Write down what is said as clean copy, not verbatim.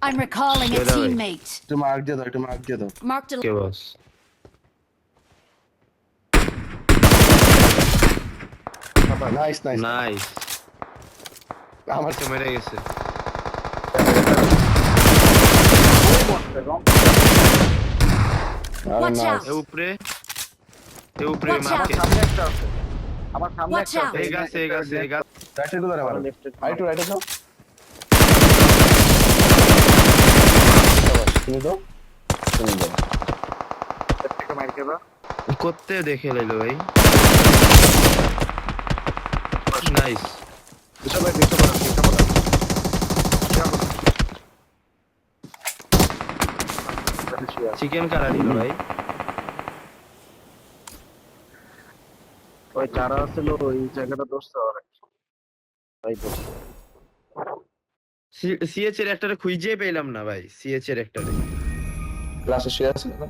I'm recalling a Get away. teammate. একটু mark দিয়ে দাও, একটু মার্ক দিয়ে দাও। Marked a K boss nice nice. Nice আমার কে মেরে গেছে আরে Watch নাইস। out. এ উপরে Watch out. মারকে সামনে একটা আছে, আমার সামনে Watch একটা out. আছে। এই গাছে রাইটে গুলো মারো, রাইটে রাইটে দাও। তুমি দাও, তুমি দাও। থেকে মার খেবা। করতে দেখে লাইলো ভাই নাইস দুটো ভাই দুটো বড় দুটো বড়। চিকেন কারা নিল ভাই ওই যারা ছিল ওই জায়গাটা দোস্ত আর ভাই দোস্ত। সিএচ এর একটারে খুঁজে পেলাম না ভাই সিএচ এর একটারে ক্লাসে শেয়ার আছে না?